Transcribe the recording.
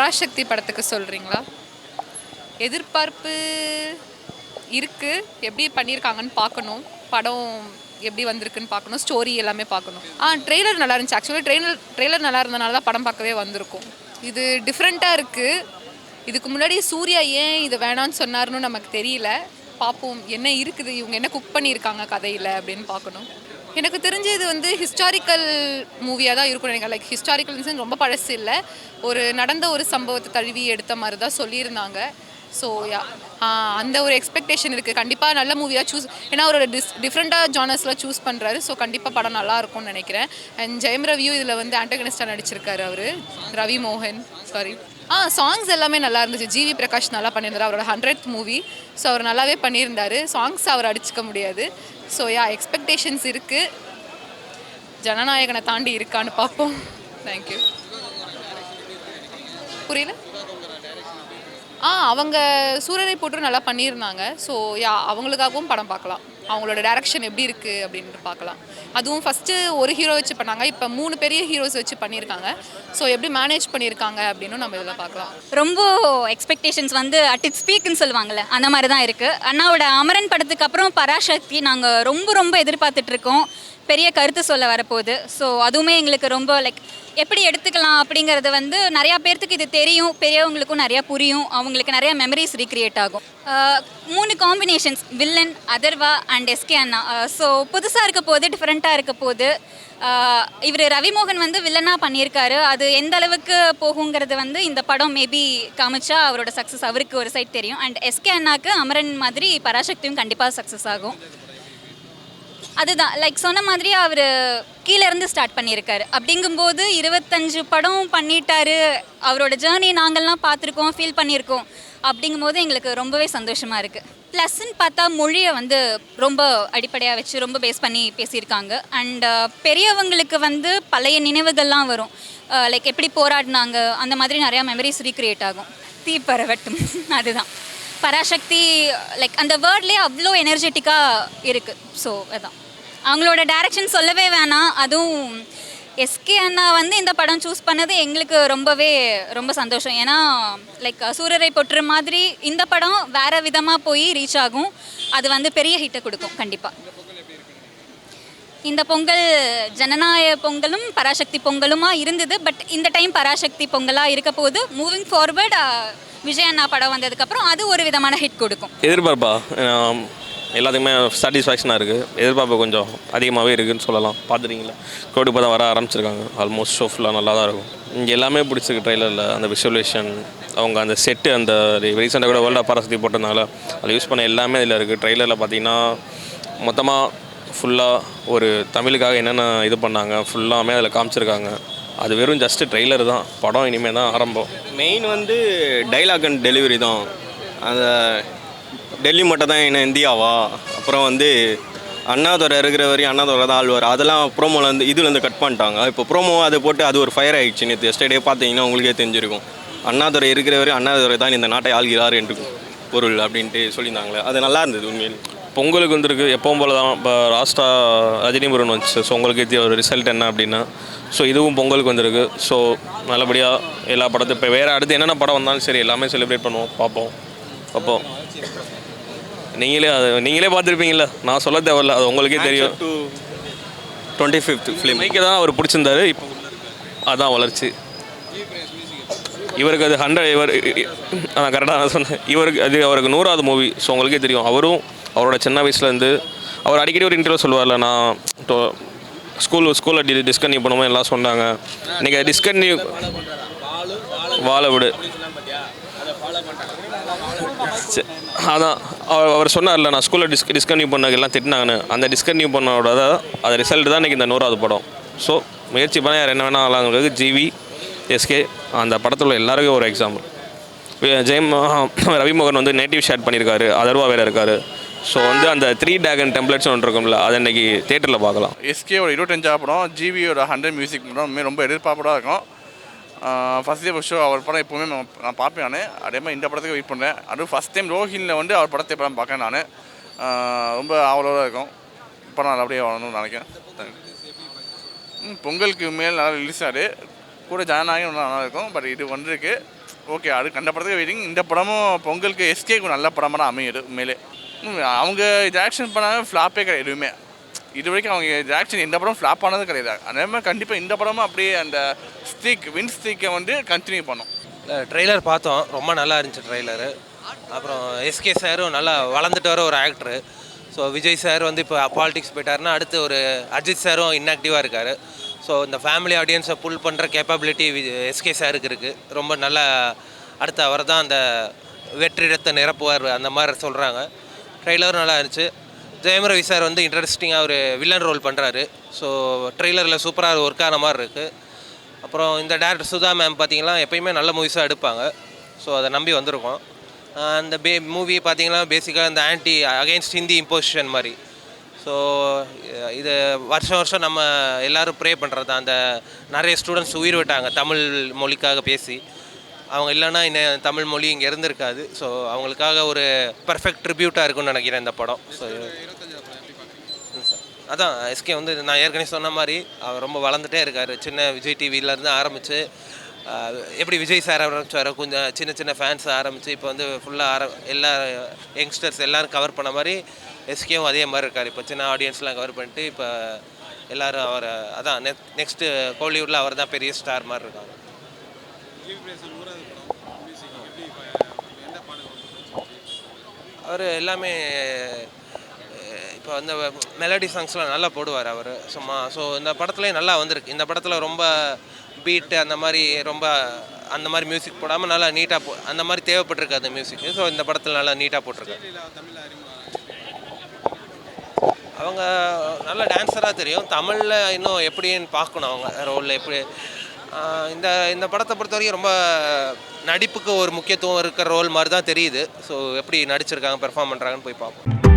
பராசக்தி படத்துக்கு சொல்கிறீங்களா? எதிர்பார்ப்பு இருக்குது, எப்படி பண்ணியிருக்காங்கன்னு பார்க்கணும். படம் எப்படி வந்திருக்குன்னு பார்க்கணும், ஸ்டோரி எல்லாமே பார்க்கணும். ட்ரெய்லர் நல்லா இருந்துச்சு. ஆக்சுவலி ட்ரெய்லர் நல்லா இருந்தனால தான் படம் பார்க்கவே வந்திருக்கும். இது டிஃப்ரெண்ட்டாக இருக்குது. இதுக்கு முன்னாடி சூர்யா ஏன் இது வேணான்னு சொன்னார்னு நமக்கு தெரியல. பார்ப்போம் என்ன இருக்குது, இவங்க என்ன குக் பண்ணியிருக்காங்க கதையில் அப்படின்னு பார்க்கணும். எனக்கு தெரிஞ்சு இது வந்து ஹிஸ்டாரிக்கல் மூவியாக தான் இருக்கும் நினைக்கிறேன். லைக் ஹிஸ்டாரிக்கல் ரொம்ப பழசு இல்லை, ஒரு நடந்த ஒரு சம்பவத்தை தழுவி எடுத்த மாதிரி தான் சொல்லியிருந்தாங்க. ஸோ அந்த ஒரு எக்ஸ்பெக்டேஷன் இருக்குது. கண்டிப்பாக நல்ல மூவியாக சூஸ், ஏன்னா ஒரு டிஃப்ரெண்ட்டாக ஜானர்ஸில் சூஸ் பண்ணுறாரு. ஸோ கண்டிப்பாக படம் நல்லா இருக்கும்னு நினைக்கிறேன். அண்ட் ஜெயம் ரவியும் இதில் வந்து ஆண்டகனிஸ்டாக நடிச்சிருக்காரு. அவர் ரவி மோகன் சாங்ஸ் எல்லாமே நல்லா இருந்துச்சு. ஜிவி பிரகாஷ் நல்லா பண்ணியிருந்தார். அவரோட 100th மூவி. ஸோ அவர் நல்லாவே பண்ணியிருந்தார். சாங்ஸ் அவர் அடிச்சுக்க முடியாது. ஸோ எக்ஸ்பெக்டேஷன்ஸ் இருக்குது. ஜனநாயகனை தாண்டி இருக்கான்னு பார்ப்போம். தேங்க்யூ. புரியல? அவங்க சூரரை போட்டு நல்லா பண்ணியிருந்தாங்க. ஸோ அவங்களுக்காகவும் படம் பார்க்கலாம். அவங்களோட டைரக்ஷன் எப்படி இருக்குது அப்படின்ட்டு பார்க்கலாம். அதுவும் ஃபஸ்ட்டு ஒரு ஹீரோ வச்சு பண்ணாங்க, இப்போ 3 பெரிய ஹீரோஸ் வச்சு பண்ணியிருக்காங்க. ஸோ எப்படி மேனேஜ் பண்ணியிருக்காங்க அப்படின்னு நம்ம இதில் பார்க்கலாம். ரொம்ப எக்ஸ்பெக்டேஷன்ஸ் வந்து அட் இட்ஸ் ஸ்பீக்குன்னு சொல்லுவாங்கள்ல, அந்த மாதிரி தான் இருக்குது. அண்ணாவோட அமரன் படத்துக்கு அப்புறம் பராசக்தி நாங்கள் ரொம்ப எதிர்பார்த்துட்ருக்கோம். பெரிய கருத்து சொல்ல வரப்போகுது. ஸோ அதுவுமே எங்களுக்கு ரொம்ப எப்படி எடுத்துக்கலாம் அப்படிங்கிறது வந்து நிறையா பேர்த்துக்கு இது தெரியும், பெரியவங்களுக்கும் நிறையா புரியும், அவங்களுக்கு நிறையா மெமரிஸ் ரீக்ரியேட் ஆகும். 3 combinations, villain, Atharva and SK அண்ணா. ஸோ புதுசாக இருக்க போது, டிஃப்ரெண்ட்டாக இருக்க போது. இவர் ரவிமோகன் வந்து வில்லனாக பண்ணியிருக்காரு. அது எந்த அளவுக்கு போகுங்கிறது வந்து இந்த படம் மேபி காமிச்சா அவரோட சக்ஸஸ் அவருக்கு ஒரு சைட் தெரியும். அண்ட் எஸ்கே அண்ணாக்கு அமரன் மாதிரி பராசக்தியும் கண்டிப்பாக சக்ஸஸ் ஆகும். அதுதான் சொன்ன மாதிரி அவர் கீழேருந்து ஸ்டார்ட் பண்ணியிருக்காரு. அப்படிங்கும்போது 25 படம் பண்ணிட்டாரு. அவரோட ஜேர்னி நாங்கள்லாம் பார்த்துருக்கோம், ஃபீல் பண்ணியிருக்கோம். அப்படிங்கும்போது எங்களுக்கு ரொம்பவே சந்தோஷமாக இருக்குது. ப்ளஸ்ன்னு பார்த்தா மொழியை வந்து ரொம்ப அடிப்படையாக வச்சு ரொம்ப பேஸ் பண்ணி பேசியிருக்காங்க. அண்ட் பெரியவங்களுக்கு வந்து பழைய நினைவுகள்லாம் வரும். எப்படி போராடினாங்க, அந்த மாதிரி நிறையா மெமரிஸ் ரீக்ரியேட் ஆகும். தீப்பரவட்டும் அதுதான் பராசக்தி. அந்த வேர்ட்லேயே அவ்வளோ எனர்ஜெட்டிக்காக இருக்குது. ஸோ அதான் அவங்களோட டைரக்ஷன் சொல்லவே வேணாம். அதுவும் எஸ்கே அண்ணா வந்து இந்த படம் சூஸ் பண்ணது எங்களுக்கு ரொம்ப சந்தோஷம். ஏன்னா சூரரை பொற்று மாதிரி இந்த படம் வேறு விதமாக போய் ரீச் ஆகும். அது வந்து பெரிய ஹிட்டை கொடுக்கும் கண்டிப்பாக. இந்த பொங்கல் ஜனநாயக பொங்கலும் பராசக்தி பொங்கலுமா இருந்தது. பட் இந்த டைம் பராசக்தி பொங்கலாக இருக்க போது. மூவிங் ஃபார்வர்ட் விஜய் அண்ணா படம் வந்ததுக்கப்புறம் அது ஒரு விதமான ஹிட் கொடுக்கும். எதிர்பார்ப்பா எல்லாத்துக்குமே சாட்டிஸ்ஃபேக்ஷனாக இருக்குது. எதிர்பார்ப்பு கொஞ்சம் அதிகமாகவே இருக்குதுன்னு சொல்லலாம். பார்த்துருக்கீங்களா, கோடி இப்போ தான் வர ஆரம்பிச்சிருக்காங்க. ஆல்மோஸ்ட் ஷோ ஃபுல்லாக நல்லா தான் இருக்கும். இங்கே எல்லாமே பிடிச்சிருக்கு. ட்ரெய்லரில் அந்த விஷுவலேஷன், அவங்க அந்த செட்டு, அந்த ரீசெண்டாக கூட வேர்ல்டு ஆஃப் பராசக்தி போட்டதுனால அதில் யூஸ் பண்ண எல்லாமே இதில் இருக்குது. ட்ரெய்லரில் பார்த்தீங்கன்னா மொத்தமாக ஃபுல்லாக ஒரு தமிழுக்காக என்னென்ன இது பண்ணாங்க ஃபுல்லாமே அதில் காமிச்சிருக்காங்க. அது வெறும் ஜஸ்ட்டு ட்ரெய்லர் தான். படம் இனிமேல் தான் ஆரம்பம். மெயின் வந்து டைலாக் அண்ட் டெலிவரி தான். அந்த டெல்லி மட்டும் தான் என்ன இந்தியாவா, அப்புறம் வந்து அண்ணாதுரை இருக்கிற வரையும் அண்ணாதுரை தான் ஆழ்வார், அதெல்லாம் ப்ரோமோவில் வந்து இதுலேருந்து கட் பண்ணிட்டாங்க. இப்போ ப்ரோமோ அதை போட்டு அது ஒரு ஃபயர் ஆகிடுச்சு. நேற்று எஸ்டர்டே பார்த்தீங்கன்னா உங்களுக்கே தெரிஞ்சிருக்கும். அண்ணாதுரை இருக்கிற வரையும் அண்ணாதுரை தான் இந்த நாட்டை ஆள்கிறார் என்று பொருள் அப்படின்ட்டு சொல்லியிருந்தாங்களே, அது நல்லா இருந்தது உண்மையில். பொங்கலுக்கு வந்துருக்கு எப்பவும் போல தான். இப்போ லாஸ்ட்டாக ரஜினி முருகன் வந்துச்சு. ஸோ உங்களுக்கு ஒரு ரிசல்ட் என்ன அப்படின்னா, ஸோ இதுவும் பொங்கலுக்கு வந்திருக்கு. ஸோ நல்லபடியாக எல்லா படத்தையும் இப்போ வேறு அடுத்து என்னென்ன படம் வந்தாலும் சரி எல்லாமே செலிப்ரேட் பண்ணுவோம், பார்ப்போம். அப்போது நீங்களே பார்த்துருப்பீங்களா, நான் சொல்ல தேவையில்ல, அது உங்களுக்கே தெரியும். 25th ஃபிலிம் மைக்கு தான் அவர் பிடிச்சிருந்தாரு. இப்போ அதான் வளர்ச்சி. இவருக்கு அது 100, நான் கரெக்டாக நான் சொன்னேன். இவருக்கு அது அவருக்கு 100வது மூவி. ஸோ உங்களுக்கே தெரியும். அவரும் அவரோட சின்ன வயசுலேருந்து அவர் அடிக்கடி ஒரு இன்டர்வியூ சொல்லுவார்ல, நான் ஸ்கூலில் டிஸ்கன்டினியூ பண்ணுவோம் எல்லாம் சொன்னாங்க. இன்றைக்கி டிஸ்கன்டினியூ வாழ விடு அதான் அவர் சொன்னார்ல, நான் ஸ்கூலில் டிஸ்கன்டினியூ பண்ண எல்லாம் திட்டினாங்கன்னு. அந்த டிஸ்கன்டினியூ பண்ணோட அது ரிசல்ட் தான் இன்றைக்கி இந்த 100வது படம். ஸோ முயற்சி பண்ண யார் என்ன வேணால் ஆகலாங்கிறது ஜிவி, எஸ்கே அந்த படத்தில் எல்லாருக்கும் ஒரு எக்ஸாம்பிள். ரவிமோகன் வந்து நேட்டிவ் ஷேட் பண்ணியிருக்காரு, அதர்வா வேறு இருக்கார். ஸோ வந்து அந்த 3 Dragon டெம்ப்ளேட்ஸ் ஒன்று இருக்கும்ல, அதை இன்றைக்கி தேட்டரில் பார்க்கலாம். எஸ்கேவோட 25 படம், ஜிவியோட 100 மியூசிக் படம் ரொம்ப எதிர்பார்ப்படாக இருக்கும். ஃபஸ்ட் டே ஃபஸ்ட் ஷோ அவர் படம் எப்போவுமே நான் பார்ப்பேன். நான் அதே மாதிரி இந்த படத்துக்கு வெயிட் பண்ணுறேன். அதுவும் ஃபஸ்ட் டைம் ரோஹினில் வந்து அவர் படத்தை படம் பார்க்கேன். நான் ரொம்ப ஆவலோடு இருக்கும். படம் நல்லபடியாக வரணும்னு நினைக்கிறேன். பொங்கலுக்கு மேல் நல்லா ரிலீஸ் ஆகுது, கூட ஜனநாயகம் நல்லா இருக்கும். பட் இது வந்துருக்கு ஓகே, அது கண்ட படத்துக்கு வெயிட்டிங். இந்த படமும் பொங்கலுக்கு எஸ்கேக்கு நல்ல படமாக தான் அமையுது. மேலே அவங்க இது ஆக்ஷன் பண்ணாங்க, ஃப்ளாப்பே கிடையாது எதுவுமே. இது வரைக்கும் அவங்க ஆக்ஷன் எந்த படம் ஃப்ளாப் ஆனது கிடையாது. அதே மாதிரி கண்டிப்பாக இந்த படமும் அப்படியே அந்த வின் ஸ்ட்ரீக்கை வந்து கண்டினியூ பண்ணோம். ட்ரெய்லர் பார்த்தோம், ரொம்ப நல்லா இருந்துச்சு ட்ரெய்லரு. அப்புறம் எஸ்கே சாரும் நல்லா வளர்ந்துட்டு வர ஒரு ஆக்டரு. ஸோ விஜய் சார் வந்து இப்போ பாலிடிக்ஸ் போயிட்டாருன்னா அடுத்து ஒரு அஜித் சாரும் இன்ஆக்டிவாக இருக்கார். ஸோ இந்த ஃபேமிலி ஆடியன்ஸை புல் பண்ணுற கேப்பபிலிட்டி எஸ்கே சாருக்கு இருக்குது. ரொம்ப நல்லா அடுத்து அவர் தான் அந்த வெற்றிடத்தை நிரப்புவார் அந்த மாதிரி சொல்கிறாங்க. ட்ரெய்லரும் நல்லா இருந்துச்சு. ஜெயம் ரவி சார் வந்து இன்ட்ரெஸ்டிங்காக ஒரு வில்லன் ரோல் பண்ணுறாரு. ஸோ ட்ரெய்லரில் சூப்பராக ஒர்க் ஆன மாதிரி இருக்குது. அப்புறம் இந்த டேரக்டர் சுதா மேம் பார்த்திங்கன்னா எப்பயுமே நல்ல மூவிஸாக எடுப்பாங்க. ஸோ அதை நம்பி வந்திருக்கோம். அந்த மூவி பார்த்திங்கன்னா பேசிக்காக இந்த அகெயின்ஸ்ட் ஹிந்தி இம்போசிஷன் மாதிரி. ஸோ இது வருஷம் நம்ம எல்லோரும் ப்ரே பண்ணுறது தான். அந்த நிறைய ஸ்டூடெண்ட்ஸ் உயிர் விட்டாங்க தமிழ் மொழிக்காக பேசி. அவங்க இல்லைன்னா இன்னும் தமிழ் மொழி இங்கே இருந்திருக்காது. ஸோ அவங்களுக்காக ஒரு பர்ஃபெக்ட் ட்ரிபியூட்டாக இருக்கும்னு நினைக்கிறேன் இந்த படம். ஸோ அதான் எஸ்கே வந்து நான் ஏற்கனவே சொன்ன மாதிரி அவர் ரொம்ப வளர்ந்துட்டே இருக்கார். சின்ன விஜய் டிவியிலேருந்து ஆரம்பித்து எப்படி விஜய் சார் ஆரம்பிச்சாரோ கொஞ்சம் சின்ன சின்ன ஃபேன்ஸ் ஆரம்பித்து இப்போ வந்து ஃபுல்லாக எல்லா யங்ஸ்டர்ஸ் எல்லோரும் கவர் பண்ண மாதிரி எஸ்கேவும் அதே மாதிரி இருக்கார். இப்போ சின்ன ஆடியன்ஸ்லாம் கவர் பண்ணிட்டு இப்போ எல்லோரும் அவர் அதான் நெக்ஸ்ட்டு கோலிவுட்டில் அவர் தான் பெரிய ஸ்டார் மாதிரி இருக்காங்க. அவர் எல்லாமே இப்போ அந்த மெலடி சாங்ஸ்லாம் நல்லா போடுவார் அவர் சும்மா. ஸோ இந்த படத்துலேயும் நல்லா வந்திருக்கு. இந்த படத்தில் ரொம்ப பீட்டு அந்த மாதிரி ரொம்ப அந்த மாதிரி மியூசிக் போடாமல் நல்லா நீட்டாக அந்த மாதிரி தேவைப்பட்டிருக்கு அந்த மியூசிக்கு. ஸோ இந்த படத்தில் நல்லா நீட்டாக போட்டிருக்காரு. அவங்க நல்ல டான்ஸராக தெரியும். தமிழில் இன்னும் எப்படின்னு பார்க்கணும் அவங்க ரோலில் எப்படி. இந்த படத்தை பொறுத்த வரைக்கும் ரொம்ப நடிப்புக்கு ஒரு முக்கியத்துவம் இருக்கிற ரோல் மாதிரி தான் தெரியுது. ஸோ எப்படி நடிச்சிருக்காங்க பெர்ஃபார்ம் பண்ணுறாங்கன்னு போய் பார்ப்போம்.